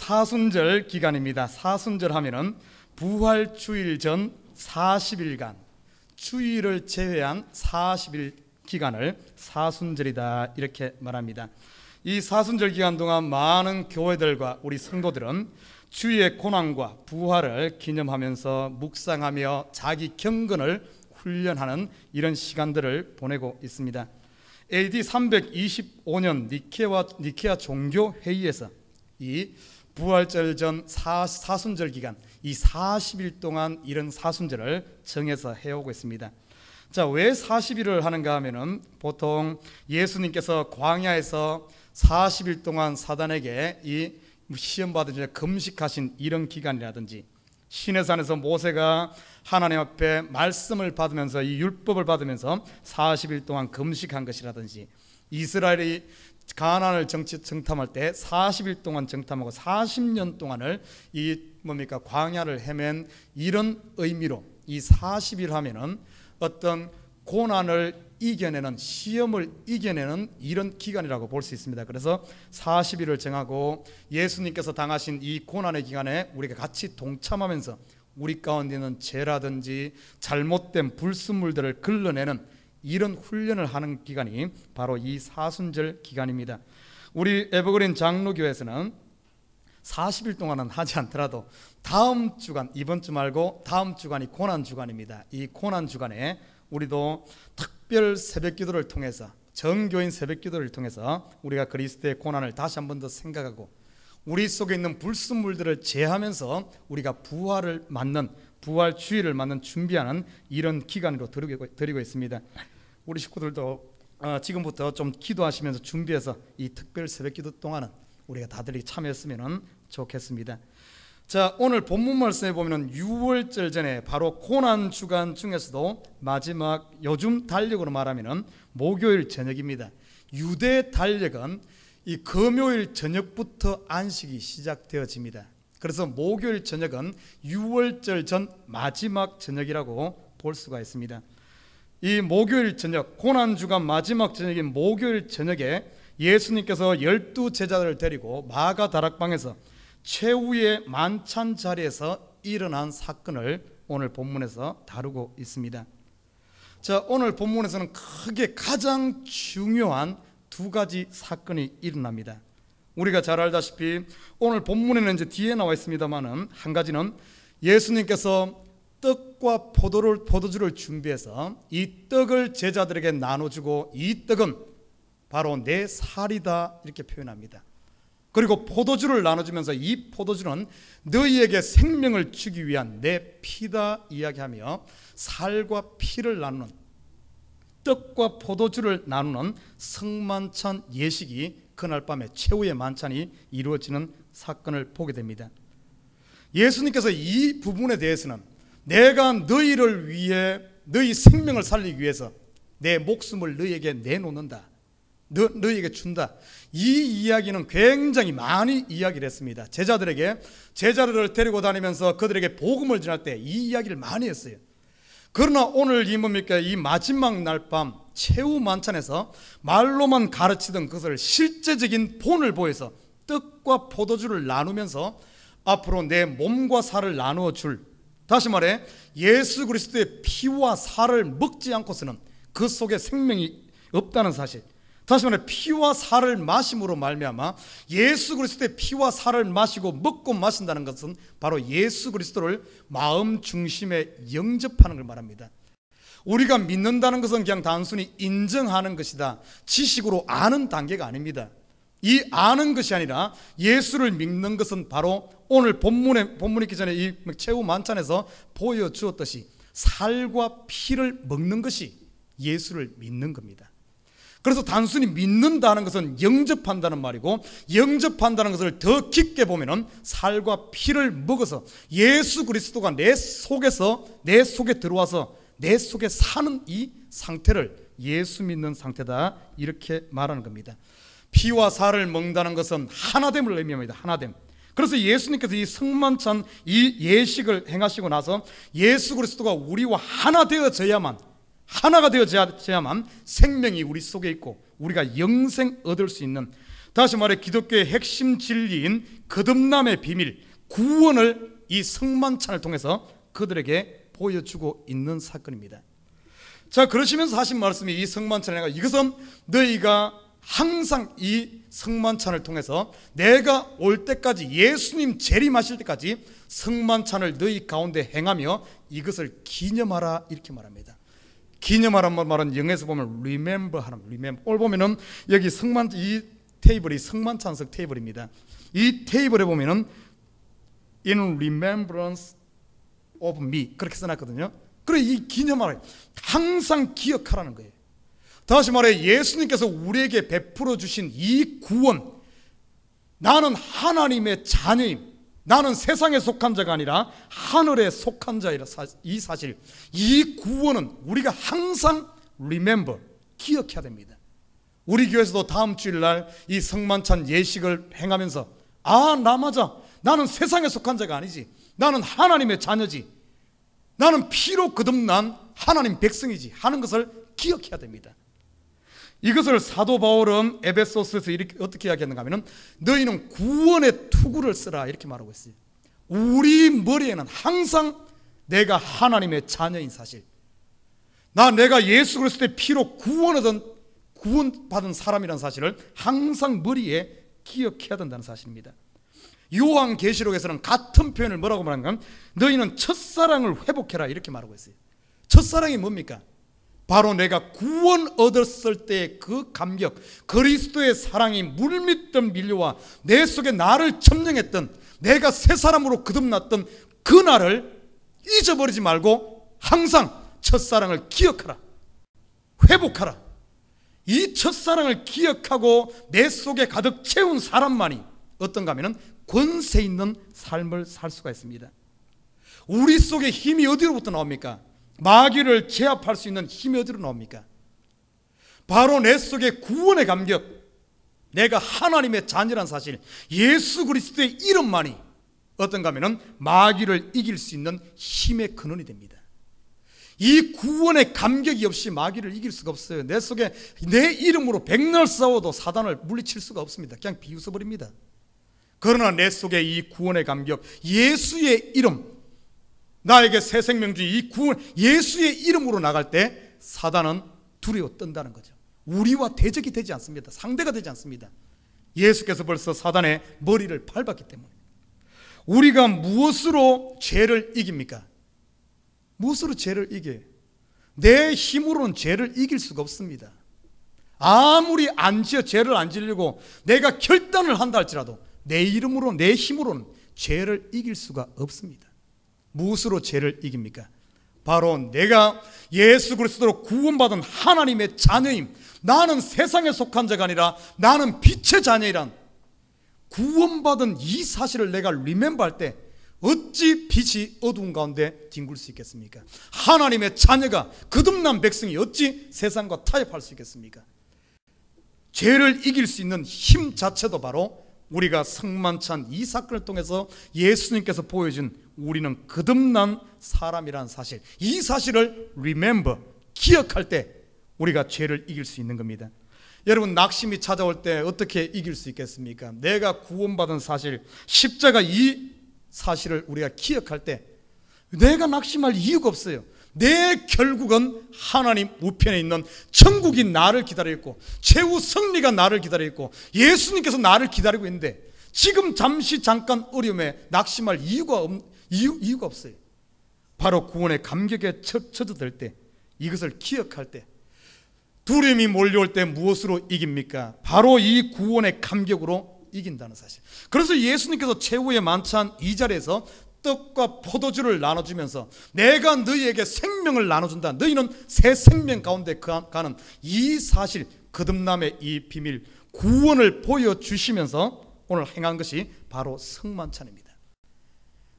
사순절 기간입니다. 사순절 하면은 부활 주일 전 40일간 주일을 제외한 40일 기간을 사순절이다 이렇게 말합니다. 이 사순절 기간 동안 많은 교회들과 우리 성도들은 주의 고난과 부활을 기념하면서 묵상하며 자기 경건을 훈련하는 이런 시간들을 보내고 있습니다. AD 325년 니케아 종교회의에서 이 부활절 전 사순절 기간 이 40일 동안 이런 사순절을 정해서 해오고 있습니다. 자, 왜 40일을 하는가 하면은 보통 예수님께서 광야에서 40일 동안 사단에게 이 시험 받으시며 금식하신 이런 기간이라든지, 시내산에서 모세가 하나님 앞에 말씀을 받으면서 이 율법을 받으면서 40일 동안 금식한 것이라든지, 이스라엘이 가나안을 정탐할 때 40일 동안 정탐하고 40년 동안을 이 광야를 헤맨 이런 의미로 이 40일 하면은 어떤 고난을 이겨내는, 시험을 이겨내는 이런 기간이라고 볼 수 있습니다. 그래서 40일을 정하고 예수님께서 당하신 이 고난의 기간에 우리가 같이 동참하면서 우리 가운데 있는 죄라든지 잘못된 불순물들을 걸러내는 이런 훈련을 하는 기간이 바로 이 사순절 기간입니다. 우리 에버그린 장로교회에서는 40일 동안은 하지 않더라도 다음 주간, 이번 주 말고 다음 주간이 고난 주간입니다. 이 고난 주간에 우리도 특별 새벽 기도를 통해서, 정교인 새벽 기도를 통해서 우리가 그리스도의 고난을 다시 한 번 더 생각하고 우리 속에 있는 불순물들을 제하면서 우리가 부활을 맞는, 부활 주일을 맞는 준비하는 이런 기간으로 드리고 있습니다. 우리 식구들도 지금부터 좀 기도하시면서 준비해서 이 특별 새벽 기도 동안은 우리가 다들 참여했으면 좋겠습니다. 자, 오늘 본문 말씀에 보면 6월절 전에 바로 고난 주간 중에서도 마지막 요즘 달력으로 말하면 목요일 저녁입니다. 유대 달력은 이 금요일 저녁부터 안식이 시작되어집니다. 그래서 목요일 저녁은 6월절 전 마지막 저녁이라고 볼 수가 있습니다. 이 목요일 저녁, 고난 주간 마지막 저녁인 목요일 저녁에 예수님께서 12 제자들을 데리고 마가 다락방에서 최후의 만찬 자리에서 일어난 사건을 오늘 본문에서 다루고 있습니다. 자, 오늘 본문에서는 크게 가장 중요한 두 가지 사건이 일어납니다. 우리가 잘 알다시피 오늘 본문에는 이제 뒤에 나와 있습니다만은 한 가지는 예수님께서 떡과 포도주를 준비해서 이 떡을 제자들에게 나눠주고 이 떡은 바로 내 살이다 이렇게 표현합니다. 그리고 포도주를 나눠주면서 이 포도주는 너희에게 생명을 주기 위한 내 피다 이야기하며 살과 피를 나누는, 떡과 포도주를 나누는 성만찬 예식이 그날 밤에 최후의 만찬이 이루어지는 사건을 보게 됩니다. 예수님께서 이 부분에 대해서는 내가 너희를 위해, 너희 생명을 살리기 위해서 내 목숨을 너희에게 내놓는다, 너희에게 준다, 이 이야기는 굉장히 많이 이야기를 했습니다. 제자들을 데리고 다니면서 그들에게 복음을 전할 때 이 이야기를 많이 했어요. 그러나 오늘 이 마지막 날 밤 최후 만찬에서 말로만 가르치던 그것을 실제적인 본을 보여서 떡과 포도주를 나누면서 앞으로 내 몸과 살을 나누어 줄, 다시 말해 예수 그리스도의 피와 살을 먹지 않고서는 그 속에 생명이 없다는 사실, 다시 말해 피와 살을 마심으로 말미암아 예수 그리스도의 피와 살을 마시고 먹고 마신다는 것은 바로 예수 그리스도를 마음 중심에 영접하는 걸 말합니다. 우리가 믿는다는 것은 그냥 단순히 인정하는 것이다, 지식으로 아는 단계가 아닙니다. 이 아는 것이 아니라 예수를 믿는 것은 바로 오늘 본문 있기 전에 이 최후 만찬에서 보여주었듯이 살과 피를 먹는 것이 예수를 믿는 겁니다. 그래서 단순히 믿는다는 것은 영접한다는 말이고, 영접한다는 것을 더 깊게 보면은 살과 피를 먹어서 예수 그리스도가 내 속에 들어와서 내 속에 사는 이 상태를 예수 믿는 상태다 이렇게 말하는 겁니다. 피와 살을 먹는다는 것은 하나됨을 의미합니다. 하나됨. 그래서 예수님께서 이 성만찬 이 예식을 행하시고 나서 예수 그리스도가 우리와 하나 되어져야만, 하나가 되어져야만 생명이 우리 속에 있고 우리가 영생 얻을 수 있는, 다시 말해 기독교의 핵심 진리인 거듭남의 비밀, 구원을 이 성만찬을 통해서 그들에게 보여주고 있는 사건입니다. 자, 그러시면서 하신 말씀이 이 성만찬에 이것은 너희가 항상 이 성만찬을 통해서 내가 올 때까지, 예수님 재림하실 때까지 성만찬을 너희 가운데 행하며 이것을 기념하라, 이렇게 말합니다. 기념하라는 말은 영어에서 보면 remember 하는, remember. 오늘 보면은 여기 이 테이블이 성만찬석 테이블입니다. 이 테이블에 보면은 in remembrance of me 그렇게 써놨거든요. 그래, 이 기념하라, 항상 기억하라는 거예요. 다시 말해 예수님께서 우리에게 베풀어 주신 이 구원, 나는 하나님의 자녀임, 나는 세상에 속한 자가 아니라 하늘에 속한 자이라, 이 사실, 이 구원은 우리가 항상 remember, 기억해야 됩니다. 우리 교회에서도 다음 주일날 이 성만찬 예식을 행하면서 나 맞아, 나는 세상에 속한 자가 아니지, 나는 하나님의 자녀지, 나는 피로 거듭난 하나님 백성이지 하는 것을 기억해야 됩니다. 이것을 사도 바울은 에베소서에서 이렇게 어떻게 이야기했는가 하면 너희는 구원의 투구를 쓰라, 이렇게 말하고 있어요. 우리 머리에는 항상 내가 하나님의 자녀인 사실, 내가 예수 그리스도의 피로 구원받은 사람이라는 사실을 항상 머리에 기억해야 된다는 사실입니다. 요한계시록에서는 같은 표현을 뭐라고 말하는가 하면 너희는 첫사랑을 회복해라, 이렇게 말하고 있어요. 첫사랑이 뭡니까? 바로 내가 구원 얻었을 때의 그 감격, 그리스도의 사랑이 물밀듯 밀려와 내 속에 나를 점령했던, 내가 새 사람으로 거듭났던 그날을 잊어버리지 말고 항상 첫사랑을 기억하라, 회복하라. 이 첫사랑을 기억하고 내 속에 가득 채운 사람만이 어떤가 하면 권세 있는 삶을 살 수가 있습니다. 우리 속에 힘이 어디로부터 나옵니까? 마귀를 제압할 수 있는 힘이 어디로 나옵니까? 바로 내 속에 구원의 감격, 내가 하나님의 자녀란 사실, 예수 그리스도의 이름만이 어떤가 하면 마귀를 이길 수 있는 힘의 근원이 됩니다. 이 구원의 감격이 없이 마귀를 이길 수가 없어요. 내 속에 내 이름으로 백날 싸워도 사단을 물리칠 수가 없습니다. 그냥 비웃어버립니다. 그러나 내 속에 이 구원의 감격, 예수의 이름, 나에게 새 생명 주 이 구원, 예수의 이름으로 나갈 때 사단은 두려워 떤다는 거죠. 우리와 대적이 되지 않습니다. 상대가 되지 않습니다. 예수께서 벌써 사단의 머리를 밟았기 때문에. 우리가 무엇으로 죄를 이깁니까? 무엇으로 죄를 이겨요? 내 힘으로는 죄를 이길 수가 없습니다. 아무리 죄를 안 지려고 내가 결단을 한다 할지라도 내 이름으로, 내 힘으로는 죄를 이길 수가 없습니다. 무엇으로 죄를 이깁니까? 바로 내가 예수 그리스도로 구원받은 하나님의 자녀임, 나는 세상에 속한 자가 아니라 나는 빛의 자녀이란 구원받은 이 사실을 내가 리멤버할 때 어찌 빛이 어두운 가운데 뒹굴 수 있겠습니까? 하나님의 자녀가, 거듭난 백성이 어찌 세상과 타협할 수 있겠습니까? 죄를 이길 수 있는 힘 자체도 바로 우리가 성만찬 이 사건을 통해서 예수님께서 보여준 우리는 거듭난 사람이라는 사실, 이 사실을 remember, 기억할 때 우리가 죄를 이길 수 있는 겁니다. 여러분, 낙심이 찾아올 때 어떻게 이길 수 있겠습니까? 내가 구원받은 사실, 십자가 이 사실을 우리가 기억할 때 내가 낙심할 이유가 없어요. 내 결국은 하나님 우편에 있는 천국이 나를 기다리고 있고 최후 승리가 나를 기다리고 있고 예수님께서 나를 기다리고 있는데 지금 잠깐 어려움에 낙심할 이유가 없어요. 바로 구원의 감격에 처져들 때, 이것을 기억할 때, 두려움이 몰려올 때 무엇으로 이깁니까? 바로 이 구원의 감격으로 이긴다는 사실. 그래서 예수님께서 최후의 만찬 이 자리에서 떡과 포도주를 나눠주면서 내가 너희에게 생명을 나눠준다, 너희는 새 생명 가운데 가는 이 사실, 거듭남의 이 비밀, 구원을 보여주시면서 오늘 행한 것이 바로 성만찬입니다.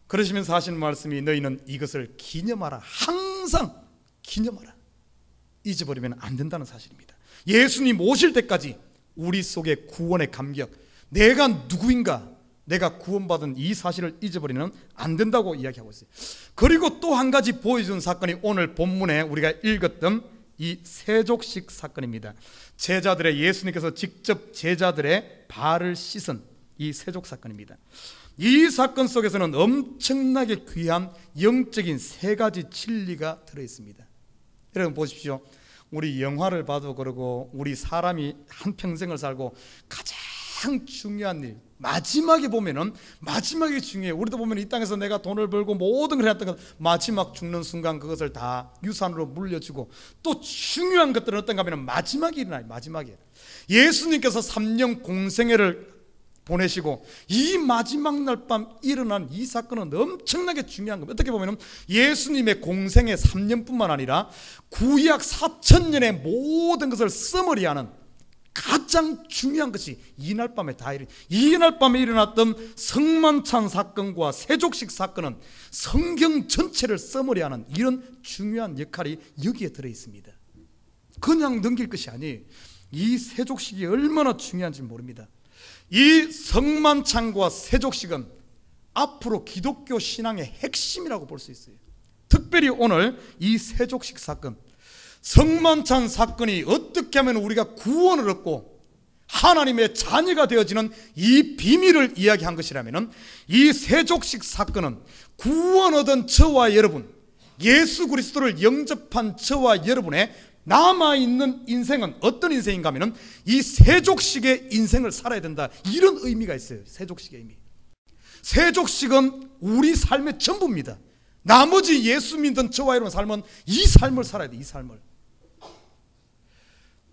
그러시면서 하시는 말씀이 너희는 이것을 기념하라, 항상 기념하라, 잊어버리면 안 된다는 사실입니다. 예수님 오실 때까지 우리 속에 구원의 감격, 내가 누구인가, 내가 구원받은 이 사실을 잊어버리면 안 된다고 이야기하고 있어요. 그리고 또 한 가지 보여준 사건이 오늘 본문에 우리가 읽었던 이 세족식 사건입니다. 제자들의, 예수님께서 직접 제자들의 발을 씻은 이 세족 사건입니다. 이 사건 속에서는 엄청나게 귀한 영적인 세 가지 진리가 들어있습니다. 여러분 보십시오. 우리 영화를 봐도 그러고 우리 사람이 한평생을 살고 가장 중요한 일, 마지막에 보면은 마지막이 중요해요. 우리도 보면 이 땅에서 내가 돈을 벌고 모든 걸 해왔던 것, 마지막 죽는 순간 그것을 다 유산으로 물려주고, 또 중요한 것들은 어떤가 하면 마지막에 일어나요. 마지막에 예수님께서 3년 공생애를 보내시고 이 마지막 날 밤 일어난 이 사건은 엄청나게 중요한 겁니다. 어떻게 보면 예수님의 공생애 3년뿐만 아니라 구약 4,000년의 모든 것을 써머리하는 가장 중요한 것이 이날 밤에 이날 밤에 일어났던 성만찬 사건과 세족식 사건은 성경 전체를 써머리하는 이런 중요한 역할이 여기에 들어있습니다. 그냥 넘길 것이 아니에요. 이 세족식이 얼마나 중요한지 모릅니다. 이 성만찬과 세족식은 앞으로 기독교 신앙의 핵심이라고 볼 수 있어요. 특별히 오늘 이 세족식 사건, 성만찬 사건이 어떻게 하면 우리가 구원을 얻고 하나님의 자녀가 되어지는 이 비밀을 이야기한 것이라면, 이 세족식 사건은 구원 얻은 저와 여러분, 예수 그리스도를 영접한 저와 여러분의 남아있는 인생은 어떤 인생인가 하면 이 세족식의 인생을 살아야 된다, 이런 의미가 있어요. 세족식의 의미. 세족식은 우리 삶의 전부입니다. 나머지 예수 믿는 저와 여러분 삶은 이 삶을 살아야 돼. 이 삶을.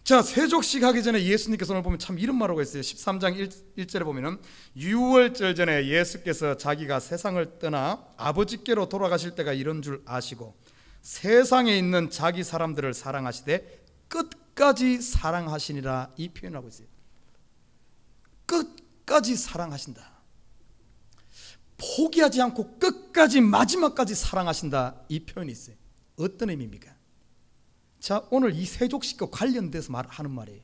자, 세족식 하기 전에 예수님께서 오늘 보면 참 이런 말하고 있어요. 13장 1절에 보면 유월절 전에 예수께서 자기가 세상을 떠나 아버지께로 돌아가실 때가 이런 줄 아시고 세상에 있는 자기 사람들을 사랑하시되 끝까지 사랑하시니라, 이 표현하고 있어요. 끝까지 사랑하신다, 포기하지 않고 끝까지 마지막까지 사랑하신다, 이 표현이 있어요. 어떤 의미입니까? 자, 오늘 이 세족식과 관련돼서 하는 말이에요.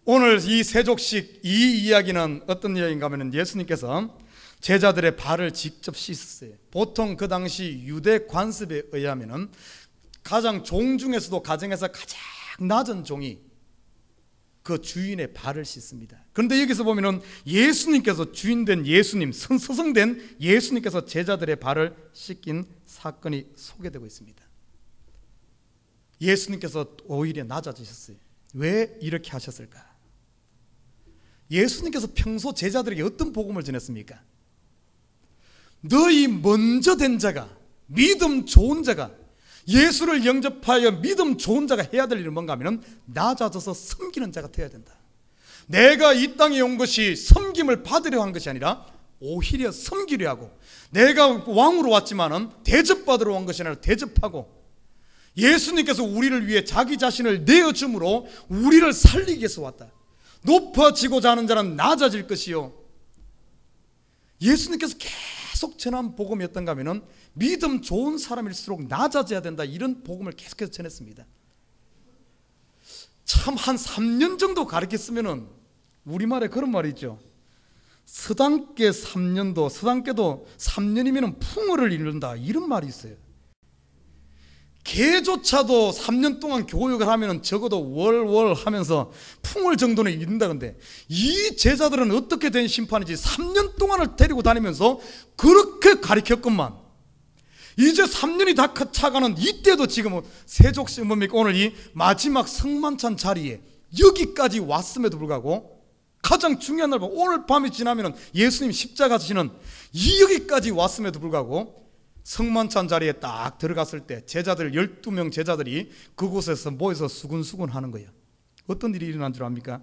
오늘 이 세족식 이 이야기는 어떤 이야기인가 하면 예수님께서 제자들의 발을 직접 씻었어요. 보통 그 당시 유대 관습에 의하면 가장 종 중에서도 가정에서 가장 낮은 종이 그 주인의 발을 씻습니다. 그런데 여기서 보면 예수님께서 주인된 예수님, 스승된 예수님께서 제자들의 발을 씻긴 사건이 소개되고 있습니다. 예수님께서 오히려 낮아지셨어요. 왜 이렇게 하셨을까? 예수님께서 평소 제자들에게 어떤 복음을 전했습니까? 너희 먼저 된 자가, 믿음 좋은 자가, 예수를 영접하여 믿음 좋은 자가 해야 될 일은 뭔가 하면 낮아져서 섬기는 자가 되어야 된다. 내가 이 땅에 온 것이 섬김을 받으려 한 것이 아니라 오히려 섬기려 하고, 내가 왕으로 왔지만은 대접받으러 온 것이 아니라 대접하고, 예수님께서 우리를 위해 자기 자신을 내어줌으로 우리를 살리기 위해서 왔다. 높아지고자 하는 자는 낮아질 것이요, 예수님께서 계속 전한 복음이었던가 하면은 믿음 좋은 사람일수록 낮아져야 된다, 이런 복음을 계속해서 전했습니다. 참 한 3년 정도 가르쳤으면은, 우리말에 그런 말이 있죠. 서당계 3년도, 서당계도 3년이면 풍어를 이룬다, 이런 말이 있어요. 개조차도 3년 동안 교육을 하면 적어도 월월 하면서 풍월 정도는 이룬다. 근데 이 제자들은 어떻게 된 심판이지? 3년 동안을 데리고 다니면서 그렇게 가르쳤건만 이제 3년이 다 차가는 이때도 지금 세족식 뭡니까? 오늘 이 마지막 성만찬 자리에 여기까지 왔음에도 불구하고, 가장 중요한 날 오늘 밤이 지나면 예수님 십자가 지시는 여기까지 왔음에도 불구하고 성만찬 자리에 딱 들어갔을 때 제자들 12명 제자들이 그곳에서 모여서 수군수군 하는 거예요. 어떤 일이 일어난 줄 압니까?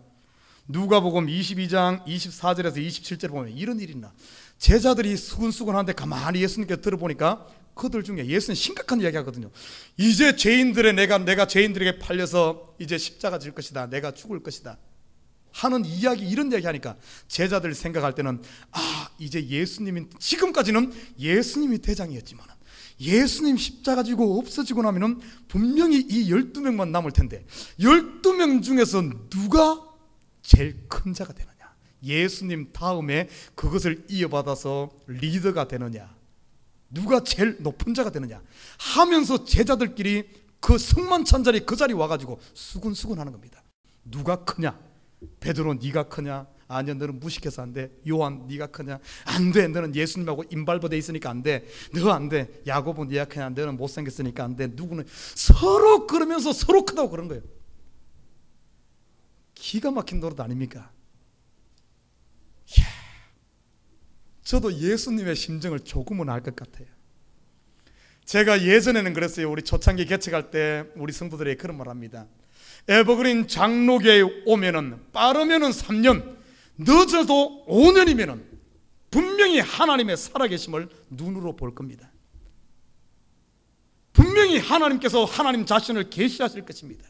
누가복음 22장 24절에서 27절에 보면 이런 일이 있나. 제자들이 수군수군 하는데 가만히 예수님께 들어보니까 그들 중에 예수님 심각한 이야기 하거든요. 이제 죄인들의 내가 죄인들에게 팔려서 이제 십자가 질 것이다, 내가 죽을 것이다 하는 이야기, 이런 이야기 하니까 제자들 생각할 때는, 아, 이제 예수님이, 지금까지는 예수님이 대장이었지만 예수님 십자가 지고 없어지고 나면은 분명히 이 12명만 남을 텐데 12명 중에서 누가 제일 큰 자가 되느냐, 예수님 다음에 그것을 이어받아서 리더가 되느냐, 누가 제일 높은 자가 되느냐 하면서 제자들끼리 그 성만찬 자리 그 자리 와가지고 수군수군 하는 겁니다. 누가 크냐? 베드로 네가 크냐? 아니야, 너는 무식해서 안 돼. 요한, 네가 크냐? 안 돼. 너는 예수님하고 인발버돼 있으니까 안 돼. 너 안 돼. 야고보, 네가 크냐? 너는 못생겼으니까 안 돼. 누구는 서로 그러면서 서로 크다고 그런 거예요. 기가 막힌 노릇 아닙니까? 이야, 저도 예수님의 심정을 조금은 알 것 같아요. 제가 예전에는 그랬어요. 우리 초창기 개척할 때 우리 성도들에게 그런 말 합니다. 에버그린 장로교에 오면은 빠르면은 3년, 늦어도 5년이면은 분명히 하나님의 살아계심을 눈으로 볼 겁니다. 분명히 하나님께서 하나님 자신을 계시하실 것입니다.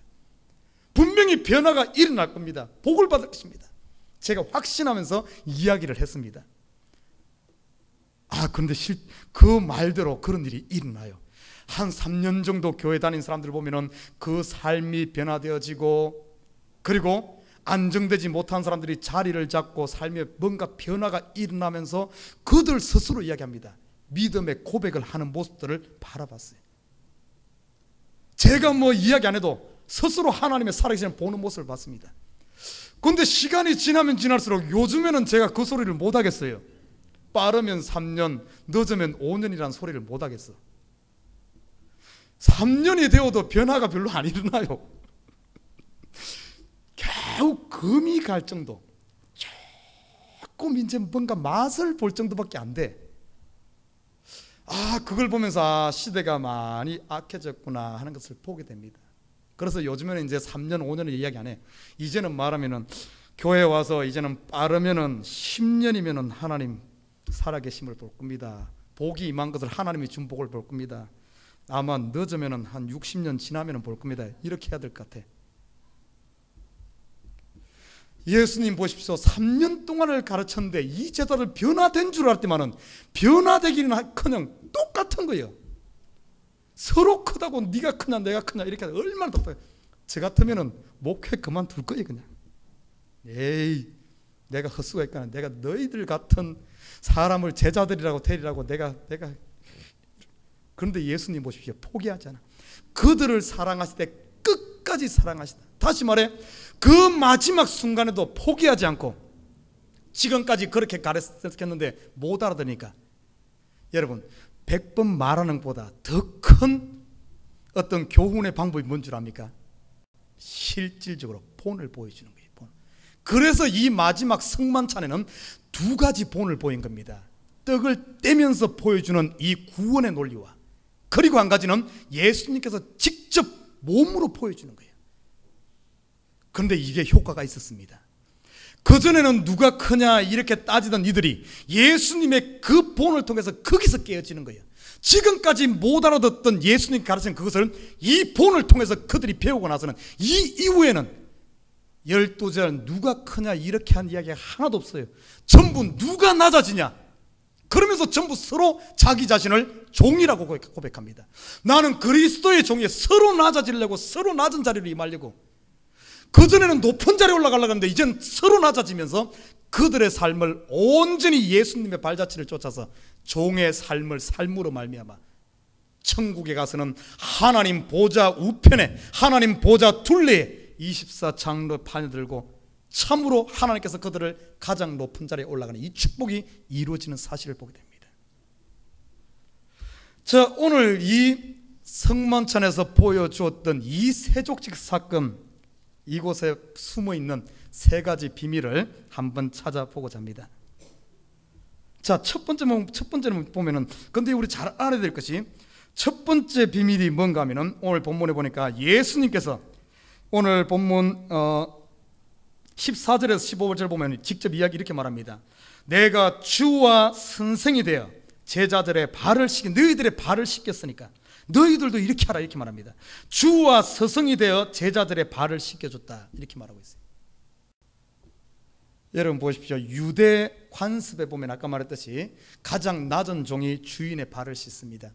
분명히 변화가 일어날 겁니다. 복을 받을 것입니다. 제가 확신하면서 이야기를 했습니다. 그런데 그 말대로 그런 일이 일어나요. 한 3년 정도 교회 다닌 사람들 보면은 그 삶이 변화되어지고, 그리고 안정되지 못한 사람들이 자리를 잡고 삶에 뭔가 변화가 일어나면서 그들 스스로 이야기합니다. 믿음의 고백을 하는 모습들을 바라봤어요. 제가 뭐 이야기 안 해도 스스로 하나님의 살아계시는 보는 모습을 봤습니다. 그런데 시간이 지나면 지날수록 요즘에는 제가 그 소리를 못 하겠어요. 빠르면 3년, 늦으면 5년이라는 소리를 못 하겠어. 3년이 되어도 변화가 별로 안 일어나요. 겨우 금이 갈 정도, 조금 이제 뭔가 맛을 볼 정도밖에 안 돼. 그걸 보면서 시대가 많이 악해졌구나 하는 것을 보게 됩니다. 그래서 요즘에는 이제 3년, 5년을 이야기 안 해. 이제는 말하면은 교회 와서 이제는 빠르면은 10년이면은 하나님 살아계심을 볼 겁니다. 복이 임한 것을 하나님이 준 복을 볼 겁니다. 아마 늦으면은 한 60년 지나면은 볼 겁니다. 이렇게 해야 될 것 같아. 예수님 보십시오. 3년 동안을 가르쳤는데 이 제자들 변화된 줄 알았지만은 변화되기는커녕 똑같은 거예요. 서로 크다고 네가 크냐 내가 크냐 이렇게 하면 얼마나 똑똑해. 저 같으면은 목회 그만둘 거예요. 그냥 에이 내가 헛수고했구나. 내가 너희들 같은 사람을 제자들이라고 데리라고 내가 그런데 예수님 보십시오. 포기하잖아. 그들을 사랑하실 때 끝까지 사랑하시다. 다시 말해 그 마지막 순간에도 포기하지 않고 지금까지 그렇게 가르쳤는데 못 알아들으니까 여러분 100번 말하는 것보다 더 큰 어떤 교훈의 방법이 뭔 줄 압니까? 실질적으로 본을 보여주는 거예요. 본. 그래서 이 마지막 성만찬에는 두 가지 본을 보인 겁니다. 떡을 떼면서 보여주는 이 구원의 논리와 그리고 한 가지는 예수님께서 직접 몸으로 보여주는 거예요. 그런데 이게 효과가 있었습니다. 그전에는 누가 크냐 이렇게 따지던 이들이 예수님의 그 본을 통해서 거기서 깨어지는 거예요. 지금까지 못 알아듣던 예수님 가르치는 그것을 이 본을 통해서 그들이 배우고 나서는 이 이후에는 12제자는 누가 크냐 이렇게 한 이야기가 하나도 없어요. 전부 누가 낮아지냐 그러면서 전부 서로 자기 자신을 종이라고 고백합니다. 나는 그리스도의 종이에 서로 낮아지려고 서로 낮은 자리로 임하려고. 그전에는 높은 자리에 올라가려고 하는데 이제는 서로 낮아지면서 그들의 삶을 온전히 예수님의 발자취를 쫓아서 종의 삶을 삶으로 말미암아 천국에 가서는 하나님 보좌 우편에 하나님 보좌 둘레에 24장로판을 들고 참으로 하나님께서 그들을 가장 높은 자리에 올라가는 이 축복이 이루어지는 사실을 보게 됩니다. 자, 오늘 이 성만찬에서 보여주었던 이 세족식 사건, 이곳에 숨어있는 세 가지 비밀을 한번 찾아보고자 합니다. 자, 첫 번째는 보면은, 근데 우리 잘 알아야 될 것이 첫 번째 비밀이 뭔가 하면은 오늘 본문에 보니까 예수님께서 오늘 본문 14절에서 15절 보면 직접 이야기 이렇게 말합니다. 내가 주와 선생이 되어 제자들의 발을 씻긴 너희들의 발을 씻겼으니까 너희들도 이렇게 하라 이렇게 말합니다. 주와 스승이 되어 제자들의 발을 씻겨줬다 이렇게 말하고 있어요. 여러분 보십시오. 유대 관습에 보면 아까 말했듯이 가장 낮은 종이 주인의 발을 씻습니다.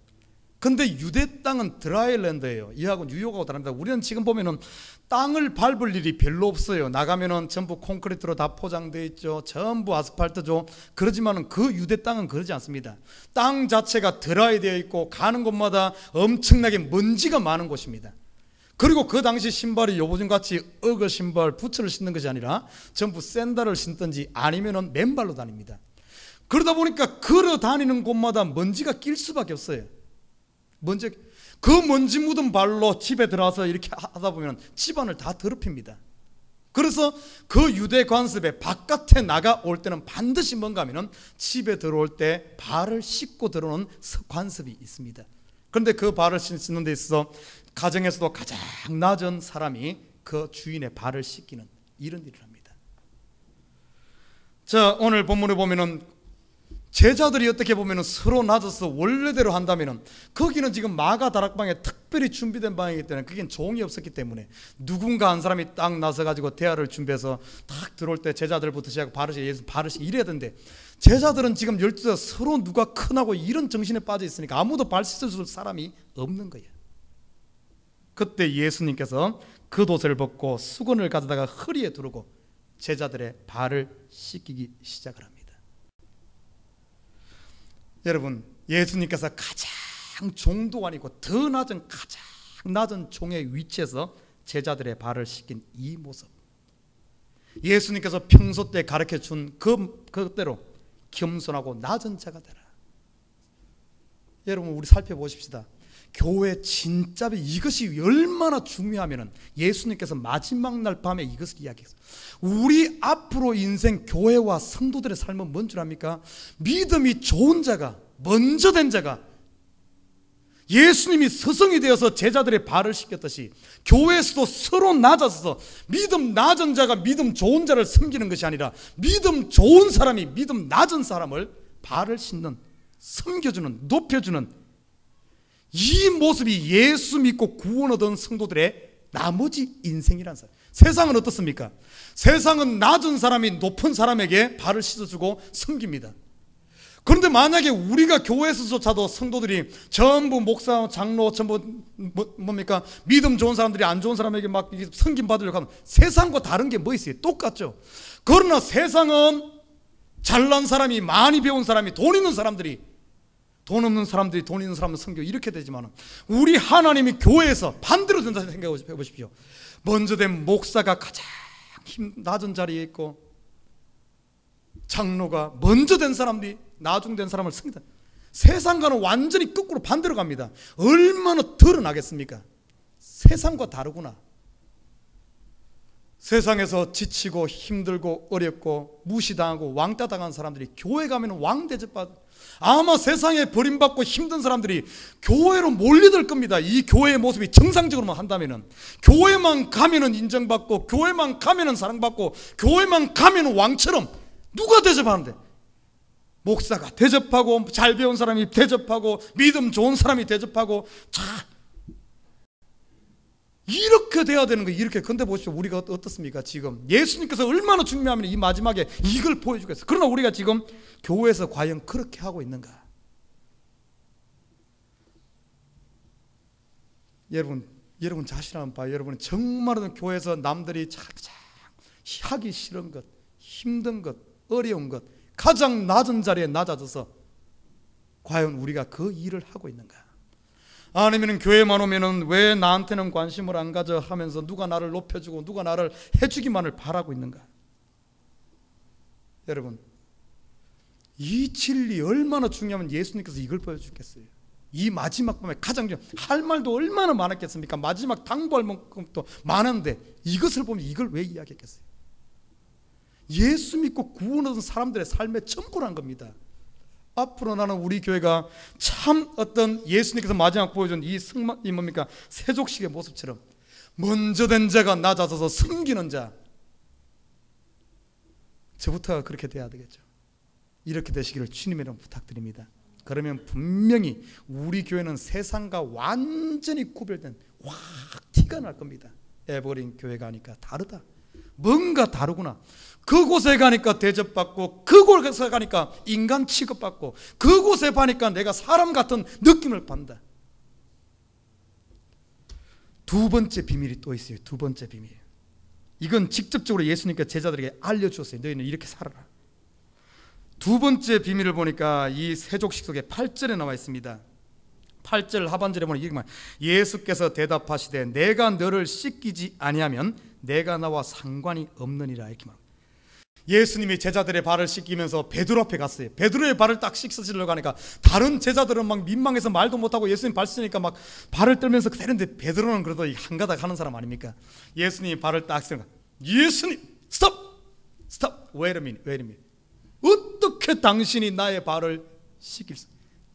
근데 유대 땅은 드라이랜드예요. 이하고 뉴욕하고 다릅니다. 우리는 지금 보면은 땅을 밟을 일이 별로 없어요. 나가면은 전부 콘크리트로 다 포장되어 있죠. 전부 아스팔트죠. 그러지만은 그 유대 땅은 그러지 않습니다. 땅 자체가 드라이 되어 있고 가는 곳마다 엄청나게 먼지가 많은 곳입니다. 그리고 그 당시 신발이 요즘같이 어거 신발, 부츠를 신는 것이 아니라 전부 샌들을 신든지 아니면은 맨발로 다닙니다. 그러다 보니까 걸어 다니는 곳마다 먼지가 낄 수밖에 없어요. 그 먼지 묻은 발로 집에 들어와서 이렇게 하다 보면 집안을 다 더럽힙니다. 그래서 그 유대 관습에 바깥에 나가올 때는 반드시 뭔가 하면은 집에 들어올 때 발을 씻고 들어오는 관습이 있습니다. 그런데 그 발을 씻는 데 있어서 가정에서도 가장 낮은 사람이 그 주인의 발을 씻기는 이런 일을 합니다. 자, 오늘 본문에 보면은 제자들이 어떻게 보면은 서로 낮아서 원래대로 한다면은 거기는 지금 마가 다락방에 특별히 준비된 방이기 때문에 그게 종이 없었기 때문에 누군가 한 사람이 딱 나서 가지고 대화를 준비해서 딱 들어올 때 제자들부터 시작하고 발을 이래야 되는데 제자들은 지금 12살 서로 누가 크나고 이런 정신에 빠져 있으니까 아무도 발 씻어줄 사람이 없는 거예요. 그때 예수님께서 겉옷을 벗고 수건을 가져다가 허리에 두르고 제자들의 발을 씻기기 시작을 합니다. 여러분, 예수님께서 가장 종도 아니고 더 낮은 가장 낮은 종의 위치에서 제자들의 발을 씻긴 이 모습, 예수님께서 평소 때 가르쳐준 그대로 겸손하고 낮은 자가 되라. 여러분, 우리 살펴보십시다. 교회 진짜 이것이 얼마나 중요하면은 예수님께서 마지막 날 밤에 이것을 이야기했어요. 우리 앞으로 인생 교회와 성도들의 삶은 뭔 줄 압니까? 믿음이 좋은 자가, 먼저 된 자가, 예수님이 스승이 되어서 제자들의 발을 씻겼듯이 교회에서도 서로 낮아서 믿음 낮은 자가 믿음 좋은 자를 섬기는 것이 아니라 믿음 좋은 사람이 믿음 낮은 사람을 발을 씻는, 섬겨주는, 높여주는 이 모습이 예수 믿고 구원 얻은 성도들의 나머지 인생이라는 사람. 세상은 어떻습니까? 세상은 낮은 사람이 높은 사람에게 발을 씻어주고 섬깁니다. 그런데 만약에 우리가 교회에서조차도 성도들이 전부 목사, 장로, 전부 뭡니까? 믿음 좋은 사람들이 안 좋은 사람에게 막 섬김 받으려고 하면 세상과 다른 게 뭐 있어요? 똑같죠. 그러나 세상은 잘난 사람이, 많이 배운 사람이, 돈 있는 사람들이, 돈 없는 사람들이 돈 있는 사람을 섬기고 이렇게 되지만 우리 하나님이 교회에서 반대로 된다 생각해 보십시오. 먼저 된 목사가 가장 낮은 자리에 있고 장로가 먼저 된 사람들이 나중된 사람을 섬긴다. 세상과는 완전히 거꾸로 반대로 갑니다. 얼마나 드러나겠습니까? 세상과 다르구나. 세상에서 지치고 힘들고 어렵고 무시당하고 왕따 당한 사람들이 교회 가면 왕 대접받아. 아마 세상에 버림받고 힘든 사람들이 교회로 몰려들 겁니다. 이 교회의 모습이 정상적으로만 한다면은, 교회만 가면은 인정받고, 교회만 가면은 사랑받고, 교회만 가면은 왕처럼 누가 대접하는데? 목사가 대접하고, 잘 배운 사람이 대접하고, 믿음 좋은 사람이 대접하고, 자, 이렇게 돼야 되는 거예요. 이렇게. 근데 보십시오. 우리가 어떻습니까? 지금 예수님께서 얼마나 중요하면 이 마지막에 이걸 보여주겠어요. 그러나 우리가 지금 교회에서 과연 그렇게 하고 있는가? 여러분 자신 한번 봐요. 여러분 정말로 교회에서 남들이 가장 하기 싫은 것, 힘든 것, 어려운 것, 가장 낮은 자리에 낮아져서 과연 우리가 그 일을 하고 있는가? 아니면 교회만 오면은 왜 나한테는 관심을 안 가져 하면서 누가 나를 높여주고 누가 나를 해주기만을 바라고 있는가? 여러분, 이 진리 얼마나 중요하면 예수님께서 이걸 보여주겠어요. 이 마지막 밤에 가장 할 말도 얼마나 많았겠습니까? 마지막 당부할 만큼도 많은데 이것을 보면 이걸 왜 이야기했겠어요? 예수 믿고 구원 얻은 사람들의 삶의 전부란 겁니다. 앞으로 나는 우리 교회가 참 어떤 예수님께서 마지막 보여준 이 뭡니까? 세족식의 모습처럼 먼저 된 자가 낮아져서 섬기는 자, 저부터가 그렇게 돼야 되겠죠. 이렇게 되시기를 주님의 이름으로 부탁드립니다. 그러면 분명히 우리 교회는 세상과 완전히 구별된 확 티가 날 겁니다. 에버린 교회 가니까 다르다, 뭔가 다르구나. 그곳에 가니까 대접받고, 그곳에 가니까 인간 취급받고, 그곳에 가니까 내가 사람 같은 느낌을 받는다. 두 번째 비밀이 또 있어요. 두 번째 비밀. 이건 직접적으로 예수님께서 제자들에게 알려주었어요. 너희는 이렇게 살아라. 두 번째 비밀을 보니까 이 세족식 속에 8절에 나와 있습니다. 8절 하반절에 보면 이렇게 말해요. 예수께서 대답하시되 내가 너를 씻기지 아니하면 내가 나와 상관이 없느니라 이렇게 말합니다. 예수님이 제자들의 발을 씻기면서 베드로 앞에 갔어요. 베드로의 발을 딱 씻으시려고 하니까 다른 제자들은 막 민망해서 말도 못하고 예수님 발 씻으니까 막 발을 떨면서 그대로인데 베드로는 그래도 한가닥 하는 사람 아닙니까? 예수님이 발을 딱 씻으니까 예수님 스톱 wait a minute 어떻게 당신이 나의 발을 씻길 수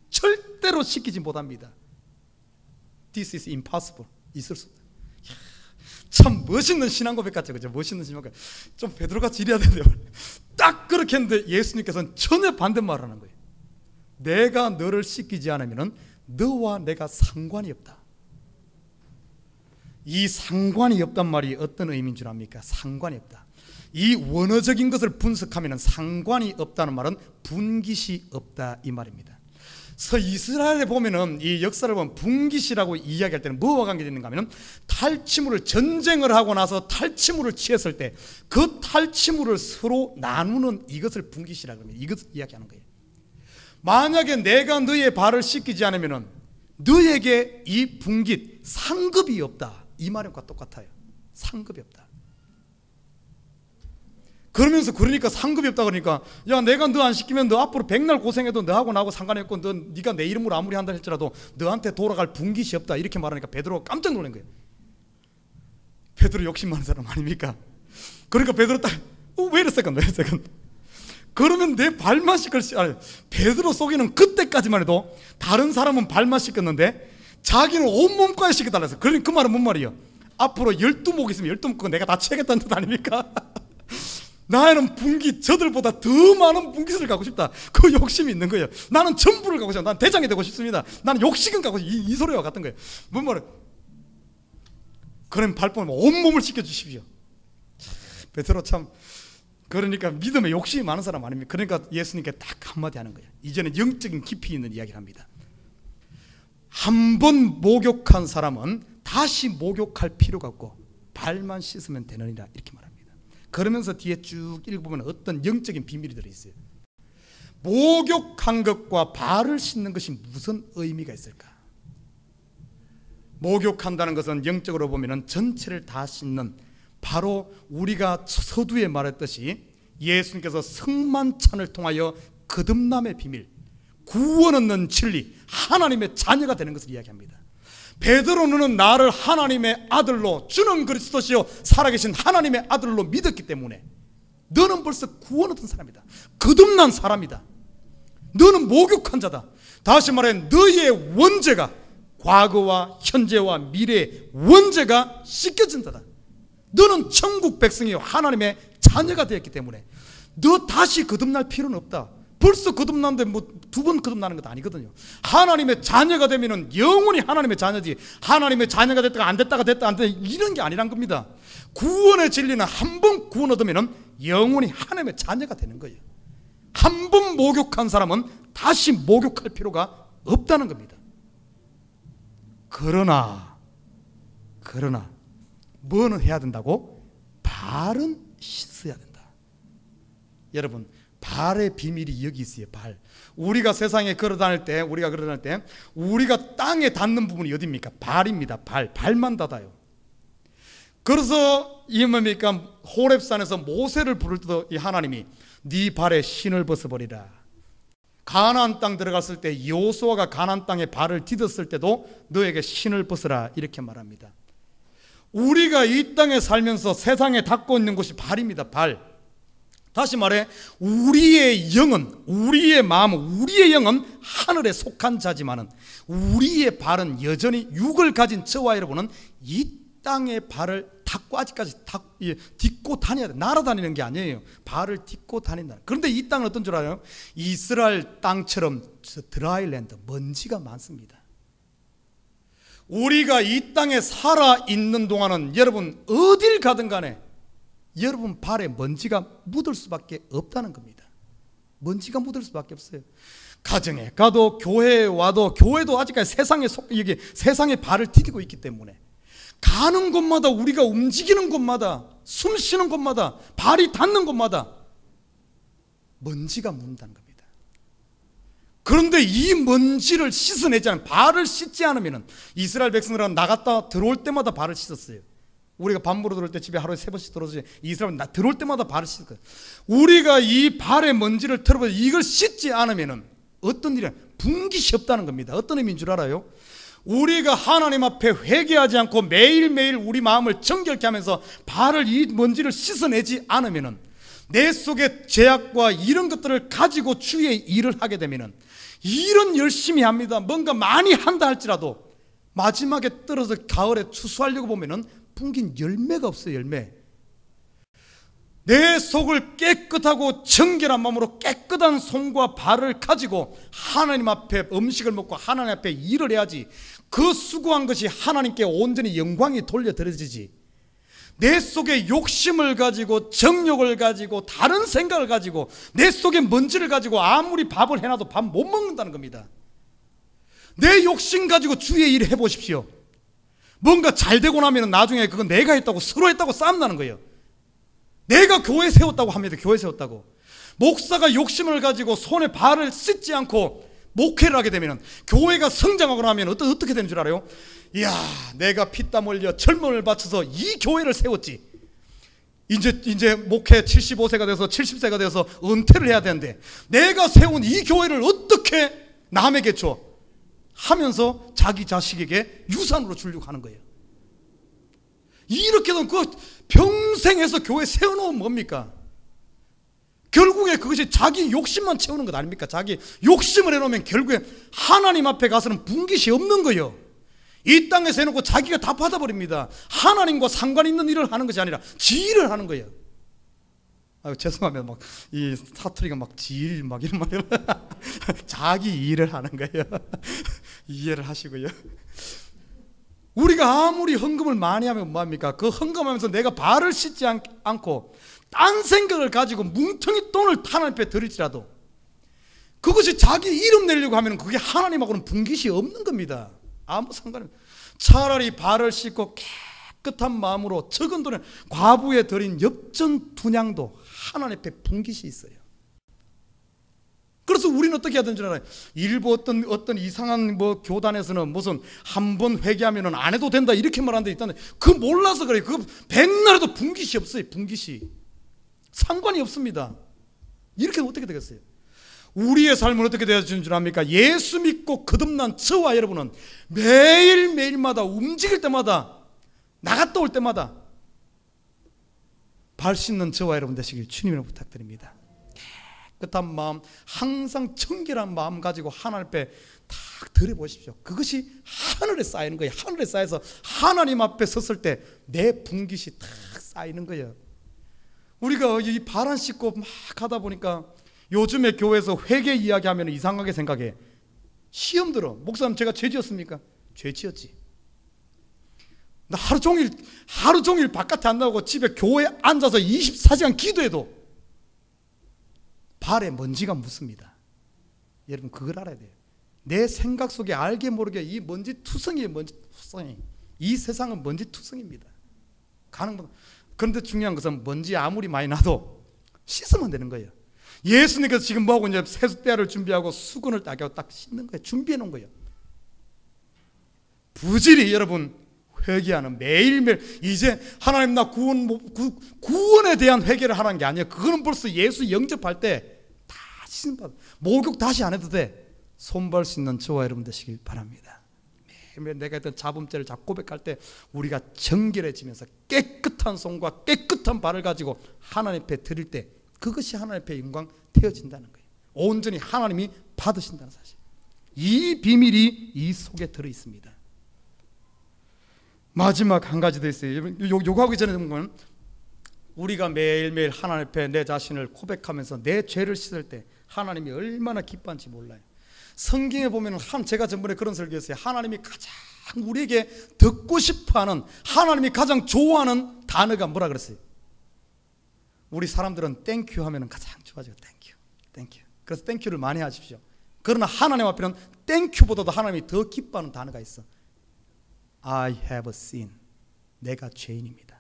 절대로 씻기지 못합니다. This is impossible. 있을 수 없다. 참 멋있는 신앙 고백 같죠, 그죠? 멋있는 신앙 고백. 좀 베드로같이 이래야 되는데 딱 그렇게 했는데 예수님께서는 전혀 반대말을 하는 거예요. 내가 너를 씻기지 않으면 너와 내가 상관이 없다. 이 상관이 없단 말이 어떤 의미인 줄 압니까? 상관이 없다. 이 원어적인 것을 분석하면 상관이 없다는 말은 분깃이 없다 이 말입니다. 서이스라엘에 보면은 이 역사를 보면 분깃이라고 이야기할 때는 뭐와 관계되는가 하면 탈취물을 전쟁을 하고 나서 탈취물을 취했을 때 그 탈취물을 서로 나누는 이것을 분깃이라고 합니다. 이것을 이야기하는 거예요. 만약에 내가 너의 발을 씻기지 않으면은 너에게 이 분깃 상급이 없다 이 말과 똑같아요. 상급이 없다. 그러면서 그러니까 상급이 없다 그러니까 야 내가 너 안 시키면 너 앞으로 백날 고생해도 너하고 나하고 상관이 없고 네가 내 이름으로 아무리 한다 할지라도 너한테 돌아갈 분깃이 없다 이렇게 말하니까 베드로가 깜짝 놀란 거예요. 베드로 욕심 많은 사람 아닙니까? 그러니까 베드로 딱 wait a second 그러면 내 발만 씻을 수 아니 베드로 속에는 그때까지만 해도 다른 사람은 발만 씻겼는데 자기는 온몸까지 씻겨달라 했어요. 그러니 그 말은 뭔 말이에요? 앞으로 12목 있으면 12목 내가 다 채겠다는 뜻 아닙니까? 나는 분깃 저들보다 더 많은 분깃을 갖고 싶다. 그 욕심이 있는 거예요. 나는 전부를 갖고 싶다. 난 대장이 되고 싶습니다. 나는 욕식은 갖고 싶다. 이 소리와 같은 거예요. 뭔 말이에요? 그럼 발품을 온몸을 씻겨주십시오. 베드로 참 그러니까 믿음에 욕심이 많은 사람 아닙니까? 그러니까 예수님께 딱 한마디 하는 거예요. 이제는 영적인 깊이 있는 이야기를 합니다. 한 번 목욕한 사람은 다시 목욕할 필요가 없고 발만 씻으면 되느니라 이렇게 말합니다. 그러면서 뒤에 쭉 읽어보면 어떤 영적인 비밀이 들어있어요. 목욕한 것과 발을 씻는 것이 무슨 의미가 있을까? 목욕한다는 것은 영적으로 보면 전체를 다 씻는 바로 우리가 서두에 말했듯이 예수님께서 성만찬을 통하여 거듭남의 비밀, 구원 얻는 진리, 하나님의 자녀가 되는 것을 이야기합니다. 베드로는 나를 하나님의 아들로 주는 그리스도시요 살아계신 하나님의 아들로 믿었기 때문에 너는 벌써 구원 얻은 사람이다. 거듭난 사람이다. 너는 목욕한 자다. 다시 말해 너의 원죄가 과거와 현재와 미래의 원죄가 씻겨진 자다. 너는 천국 백성이요 하나님의 자녀가 되었기 때문에 너 다시 거듭날 필요는 없다. 벌써 거듭났는데 뭐 두 번 거듭나는 것도 아니거든요. 하나님의 자녀가 되면은 영원히 하나님의 자녀지 하나님의 자녀가 됐다가 안 됐다가 됐다 안 됐다 이런 게 아니란 겁니다. 구원의 진리는 한 번 구원 얻으면은 영원히 하나님의 자녀가 되는 거예요. 한 번 목욕한 사람은 다시 목욕할 필요가 없다는 겁니다. 그러나 뭐는 해야 된다고? 발은 씻어야 된다. 여러분 발의 비밀이 여기 있어요. 발. 우리가 세상에 걸어다닐 때 우리가 땅에 닿는 부분이 어디입니까? 발입니다. 발만 닿아요. 그래서 이 뭡니까? 호렙산에서 모세를 부를 때도 이 하나님이 네 발에 신을 벗어버리라. 가나안 땅 들어갔을 때 여호수아가 가나안 땅에 발을 디뎠을 때도 너에게 신을 벗으라 이렇게 말합니다. 우리가 이 땅에 살면서 세상에 닿고 있는 곳이 발입니다. 발. 다시 말해 우리의 영은 우리의 마음은 우리의 영은 하늘에 속한 자지만은 우리의 발은 여전히 육을 가진 저와 여러분은 이 땅의 발을 닦고 아직까지 딛고 다녀야 돼. 날아다니는 게 아니에요. 발을 딛고 다닌다. 그런데 이 땅은 어떤 줄 알아요? 이스라엘 땅처럼 드라이랜드 먼지가 많습니다. 우리가 이 땅에 살아있는 동안은 여러분 어딜 가든 간에 여러분 발에 먼지가 묻을 수밖에 없다는 겁니다. 먼지가 묻을 수밖에 없어요. 가정에 가도 교회에 와도 교회도 아직까지 세상에 발을 디디고 있기 때문에 가는 곳마다 우리가 움직이는 곳마다 숨 쉬는 곳마다 발이 닿는 곳마다 먼지가 묻는다는 겁니다. 그런데 그런데 이 먼지를 씻어내지 않으면, 발을 씻지 않으면, 이스라엘 백성들은 나갔다 들어올 때마다 발을 씻었어요. 우리가 밥 먹으러 들어올 때 집에 하루에 3번씩 들어오지, 이스라엘은 들어올 때마다 발을 씻을 거예요. 우리가 이 발의 먼지를 털어버려 이걸 씻지 않으면 어떤 일이야? 분깃이 없다는 겁니다. 어떤 의미인 줄 알아요? 우리가 하나님 앞에 회개하지 않고 매일매일 우리 마음을 정결케 하면서 발을, 이 먼지를 씻어내지 않으면, 내 속에 죄악과 이런 것들을 가지고 주의 일을 하게 되면, 일은 열심히 합니다. 뭔가 많이 한다 할지라도 마지막에 떨어져 가을에 추수하려고 보면은 풍긴 열매가 없어요. 열매. 내 속을 깨끗하고 정결한 마음으로 깨끗한 손과 발을 가지고 하나님 앞에 음식을 먹고 하나님 앞에 일을 해야지, 그 수고한 것이 하나님께 온전히 영광이 돌려드려지지, 내 속에 욕심을 가지고 정욕을 가지고 다른 생각을 가지고 내 속에 먼지를 가지고 아무리 밥을 해놔도 밥 못 먹는다는 겁니다. 내 욕심 가지고 주의 일을 해보십시오. 뭔가 잘 되고 나면 나중에 그건 내가 했다고, 서로 했다고 싸움 나는 거예요. 내가 교회 세웠다고 합니다. 교회 세웠다고. 목사가 욕심을 가지고 손에 발을 씻지 않고 목회를 하게 되면, 교회가 성장하고 나면 어떻게 되는 줄 알아요? 이야, 내가 피땀 흘려 젊음을 바쳐서 이 교회를 세웠지, 이제 목회 75세가 돼서 70세가 돼서 은퇴를 해야 되는데 내가 세운 이 교회를 어떻게 남에게 줘? 하면서 자기 자식에게 유산으로 주려고 하는 거예요. 이렇게 되면 그 평생 해서 교회 세워놓으면 뭡니까? 결국에 그것이 자기 욕심만 채우는 것 아닙니까? 자기 욕심을 해놓으면 결국에 하나님 앞에 가서는 분깃이 없는 거예요. 이 땅에서 해놓고 자기가 다 받아버립니다. 하나님과 상관 있는 일을 하는 것이 아니라 지 일을 하는 거예요. 죄송하면 막 이 사투리가 막 지일 막 이런 말이야. 자기 일을 하는 거예요. 이해를 하시고요. 우리가 아무리 헌금을 많이 하면 뭐합니까? 그 헌금하면서 내가 발을 씻지 않고 딴 생각을 가지고 뭉텅이 돈을 하나님 앞에 드릴지라도 그것이 자기 이름 내려고 하면 그게 하나님하고는 분깃이 없는 겁니다. 아무 상관이 없어요. 차라리 발을 씻고 깨끗한 마음으로 적은 돈에 과부에 드린 엽전 분향도 하나님 앞에 분깃이 있어요. 그래서 우리는 어떻게 해야 되는 줄 알아요? 일부 어떤 이상한 교단에서는 무슨 한 번 회개하면 안 해도 된다 이렇게 말하는 데 있다는데, 그 몰라서 그래요. 그 백날 해도 분깃이 없어요. 분깃이 상관이 없습니다. 이렇게 어떻게 되겠어요? 우리의 삶은 어떻게 되어지는 줄 압니까? 예수 믿고 거듭난 저와 여러분은 매일매일마다 움직일 때마다, 나갔다 올 때마다 발 씻는 저와 여러분 되시길 주님으로 부탁드립니다. 깨끗한 마음, 항상 청결한 마음 가지고 하나님 앞에 탁 드려보십시오. 그것이 하늘에 쌓이는 거예요. 하늘에 쌓여서 하나님 앞에 섰을 때 내 분깃이 탁 쌓이는 거예요. 우리가 이 발 안 씻고 막 하다 보니까 요즘에 교회에서 회개 이야기하면 이상하게 생각해. 시험 들어. 목사님 제가 죄 지었습니까? 죄 지었지. 나 하루 종일 바깥에 안 나오고 집에 교회에 앉아서 24시간 기도해도 발에 먼지가 묻습니다. 여러분 그걸 알아야 돼요. 내 생각 속에 알게 모르게 이 먼지 투성이에요. 먼지 투성이. 이 세상은 먼지 투성입니다. 그런데 중요한 것은 먼지 아무리 많이 나도 씻으면 되는 거예요. 예수님께서 지금 뭐하고 이제 세숫대야를 준비하고 수건을 딱 씻는 거예요. 준비해 놓은 거예요. 부지런히 여러분 회개하는, 매일매일 이제 하나님 나 구원에 대한 회개를 하라는 게 아니에요. 그거는 벌써 예수 영접할 때 다 씻는다. 목욕 다시 안 해도 돼. 손발 씻는 저와 여러분 되시길 바랍니다. 매일매일 내가 했던 자범죄를 고백할 때 우리가 정결해지면서 깨끗한 손과 깨끗한 발을 가지고 하나님 앞에 드릴 때 그것이 하나님 앞에 영광 되어진다는 거예요. 온전히 하나님이 받으신다는 사실. 이 비밀이 이 속에 들어 있습니다. 마지막 한 가지 더 있어요. 요거 하기 전에 보면 우리가 매일매일 하나님 앞에 내 자신을 고백하면서 내 죄를 씻을 때 하나님이 얼마나 기뻐한지 몰라요. 성경에 보면 제가 전번에 그런 설교했어요. 하나님이 가장 우리에게 듣고 싶어하는, 하나님이 가장 좋아하는 단어가 뭐라 그랬어요? 우리 사람들은 땡큐 하면 가장 좋아져요. 땡큐. 그래서 땡큐를 많이 하십시오. 그러나 하나님 앞에는 땡큐보다도 하나님이 더 기뻐하는 단어가 있어. I have sinned. 내가 죄인입니다.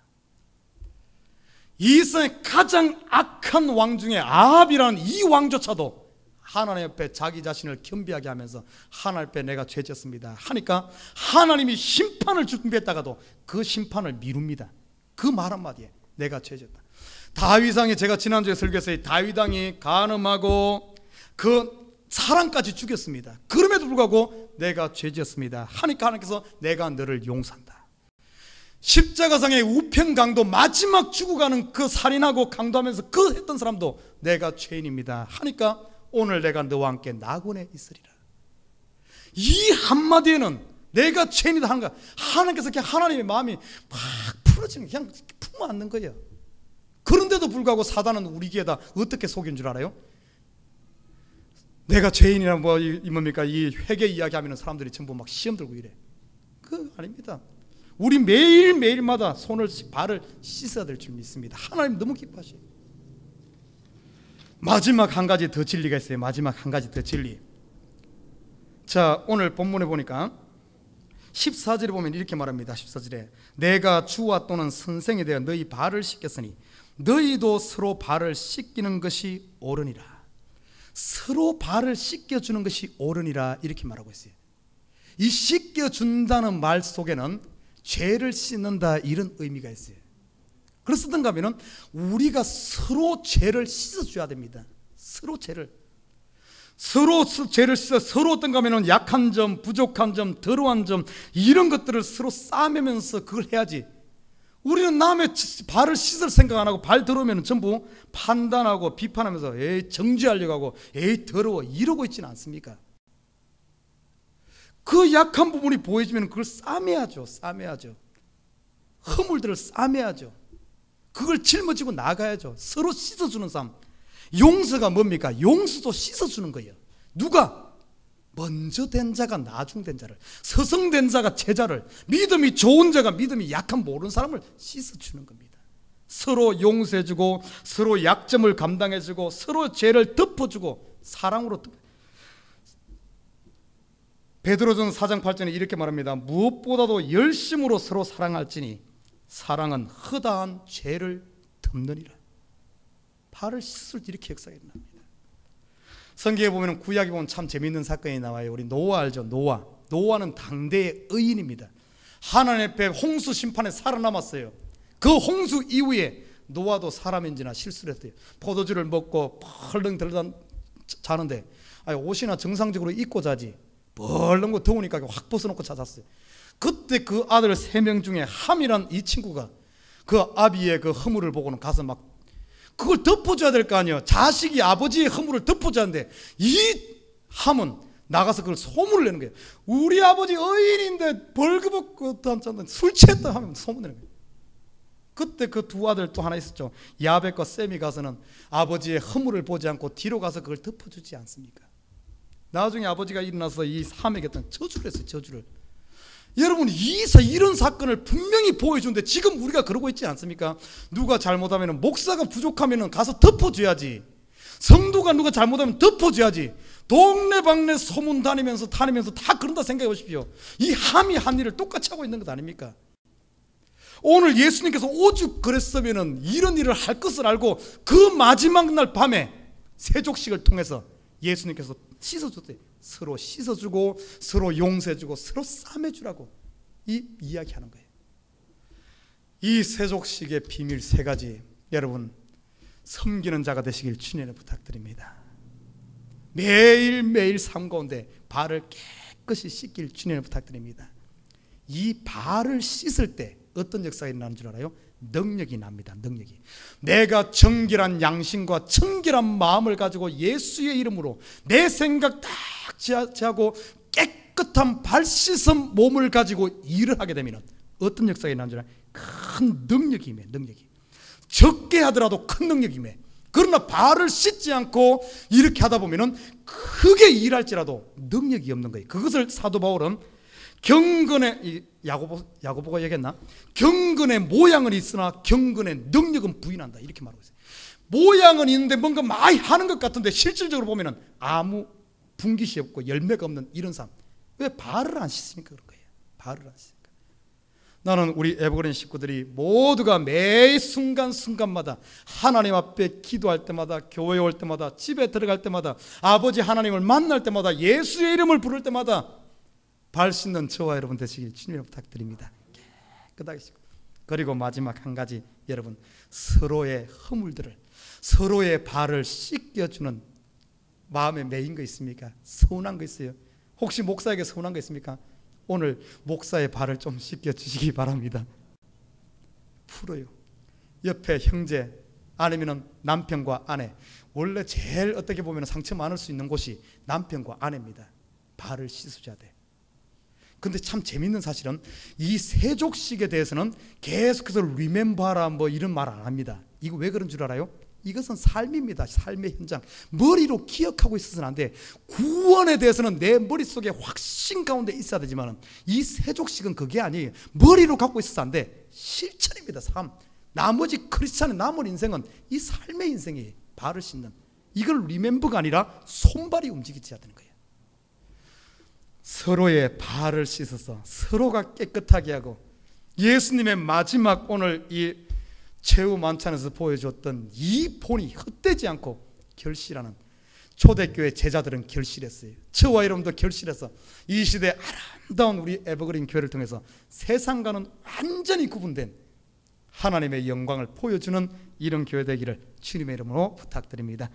이 세상에 가장 악한 왕 중에 아합이라는 이 왕조차도 하나님 앞에 자기 자신을 겸비하게 하면서 하나님 앞에 내가 죄졌습니다 하니까 하나님이 심판을 준비했다가도 그 심판을 미룹니다. 그 말 한마디에 내가 죄졌다. 다윗왕이, 제가 지난주에 설교했어요. 다윗왕이 간음하고 그 사람까지 죽였습니다. 그럼에도 불구하고 내가 죄졌습니다 하니까 하나님께서 내가 너를 용서한다. 십자가상의 우편강도 마지막 죽어가는 그 살인하고 강도하면서 그 했던 사람도 내가 죄인입니다 하니까 오늘 내가 너와 함께 낙원에 있으리라. 이 한마디에는 내가 죄인이다 하는 거야. 하나님께서 그냥 하나님의 마음이 막 풀어지는, 그냥 품어안는 거예요. 그런데도 불구하고 사단은 우리 귀에다 어떻게 속인 줄 알아요? 내가 죄인이라 뭡니까? 이 회개 이야기하면 사람들이 전부 막 시험 들고 이래. 그거 아닙니다. 우리 매일매일마다 손을 발을 씻어야 될 줄 믿습니다. 하나님 너무 기뻐하셔요. 마지막 한 가지 더 진리가 있어요. 마지막 한 가지 더 진리. 자, 오늘 본문에 보니까 14절에 보면 이렇게 말합니다. 14절에 내가 주와 또는 선생에 대해 너희 발을 씻겼으니 너희도 서로 발을 씻기는 것이 옳으니라. 서로 발을 씻겨주는 것이 옳으니라 이렇게 말하고 있어요. 이 씻겨준다는 말 속에는 죄를 씻는다 이런 의미가 있어요. 그래서 어떤가 하면 우리가 서로 죄를 씻어줘야 됩니다. 서로 죄를 씻어 서로 어떤가 하면 약한 점, 부족한 점, 더러운 점 이런 것들을 서로 싸매면서 그걸 해야지. 우리는 남의 발을 씻을 생각 안 하고 발 더러우면 전부 판단하고 비판하면서 에이 정죄하려고 하고 에이 더러워 이러고 있지는 않습니까? 그 약한 부분이 보여지면 그걸 싸매야죠. 싸매야죠. 허물들을 싸매야죠. 그걸 짊어지고 나가야죠. 서로 씻어주는 삶. 용서가 뭡니까? 용서도 씻어주는 거예요. 누가? 먼저 된 자가 나중 된 자를, 서성된 자가 제자를, 믿음이 좋은 자가 믿음이 약한 모르는 사람을 씻어주는 겁니다. 서로 용서해주고 서로 약점을 감당해주고 서로 죄를 덮어주고 사랑으로 베드로전 4장 8절에 이렇게 말합니다. 무엇보다도 열심으로 서로 사랑할지니 사랑은 허다한 죄를 덮느니라. 발을 씻을 때 이렇게 역사가 일어납니다. 성경에 보면 구약에 보면 참 재미있는 사건이 나와요. 우리 노아 알죠? 노아는 당대의 의인입니다. 하나님 앞에 홍수 심판에 살아남았어요. 그 홍수 이후에 노아도 사람인지나 실수를 했어요. 포도주를 먹고 펄렁 들다 자는데 옷이나 정상적으로 입고 자지 벌렁 거 더우니까 확 벗어놓고 잤어요. 그때 그 아들 3명 중에 함이란 이 친구가 그 아비의 그 허물을 보고는 가서 막 그걸 덮어줘야 될 거 아니에요. 자식이 아버지의 허물을 덮어줘야 하는데 이 함은 나가서 그걸 소문을 내는 거예요. 우리 아버지 의인인데 벌금 없고 술 취했다 하면 소문내는 거예요. 그때 그 두 아들 또 하나 있었죠. 야벳과 셈이 가서는 아버지의 허물을 보지 않고 뒤로 가서 그걸 덮어주지 않습니까? 나중에 아버지가 일어나서 이 함에게 저주를 했어요. 저주를. 여러분 이런 사건을 분명히 보여주는데 지금 우리가 그러고 있지 않습니까? 누가 잘못하면 목사가 부족하면 가서 덮어줘야지. 성도가 누가 잘못하면 덮어줘야지. 동네방네 소문 다니면서 다 그런다 생각해 보십시오. 이 함이 한 일을 똑같이 하고 있는 것 아닙니까? 오늘 예수님께서 오죽 그랬으면 이런 일을 할 것을 알고 그 마지막 날 밤에 세족식을 통해서 예수님께서 씻어줬대요. 서로 씻어주고 서로 용서해주고 서로 싸매주라고 이야기하는 거예요. 이 세족식의 비밀 3가지 여러분 섬기는 자가 되시길 주님을 부탁드립니다. 매일매일 삶 가운데 발을 깨끗이 씻길 주님을 부탁드립니다. 이 발을 씻을 때 어떤 역사가 일어나는 줄 알아요? 능력이 납니다. 능력이. 내가 정결한 양심과 정결한 마음을 가지고 예수의 이름으로 내 생각 딱 제하고 깨끗한 발 씻은 몸을 가지고 일을 하게 되면 어떤 역사가 일어나는 줄 알아요? 큰 능력이 임해. 능력이. 적게 하더라도 큰 능력이 임해. 그러나 발을 씻지 않고 이렇게 하다 보면 크게 일할지라도 능력이 없는 거예요. 그것을 사도 바울은 경건의 야고보가 얘기했나? 경건의 모양은 있으나 경건의 능력은 부인한다 이렇게 말하고 있어요. 모양은 있는데 뭔가 많이 하는 것 같은데 실질적으로 보면 아무 분깃이 없고 열매가 없는 이런 삶. 왜 발을 안 씻습니까? 그런 거예요. 발을 안 씻습니까? 나는 우리 에버그린 식구들이 모두가 매 순간순간마다 하나님 앞에 기도할 때마다, 교회에 올 때마다, 집에 들어갈 때마다, 아버지 하나님을 만날 때마다, 예수의 이름을 부를 때마다 발 씻는 저와 여러분 되시길 주님을 부탁드립니다. 깨끗하게 씻고. 그리고 마지막 한 가지, 여러분, 서로의 허물들을, 서로의 발을 씻겨주는 마음에 매인 거 있습니까? 서운한 거 있어요? 혹시 목사에게 서운한 거 있습니까? 오늘 목사의 발을 좀 씻겨주시기 바랍니다. 풀어요. 옆에 형제 아니면 남편과 아내, 원래 제일 어떻게 보면 상처 많을 수 있는 곳이 남편과 아내입니다. 발을 씻어줘야 돼. 근데 참 재밌는 사실은 이 세족식에 대해서는 계속해서 리멤버라 뭐 이런 말 안 합니다. 이거 왜 그런 줄 알아요? 이것은 삶입니다. 삶의 현장. 머리로 기억하고 있어서는 안 돼. 구원에 대해서는 내 머릿속에 확신 가운데 있어야 되지만 이 세족식은 그게 아니에요. 머리로 갖고 있어서 안 돼. 실천입니다. 삶. 나머지 크리스찬의 남은 인생은 이 삶의 인생이에요. 발을 씻는. 이걸 리멤버가 아니라 손발이 움직이셔야 되는 거예요. 서로의 발을 씻어서 서로가 깨끗하게 하고, 예수님의 마지막 오늘 이 최후 만찬에서 보여줬던 이 본이 헛되지 않고 결실하는, 초대교회 제자들은 결실했어요. 저와 여러분도 결실해서 이 시대 아름다운 우리 에버그린 교회를 통해서 세상과는 완전히 구분된 하나님의 영광을 보여주는 이런 교회 되기를 주님의 이름으로 부탁드립니다.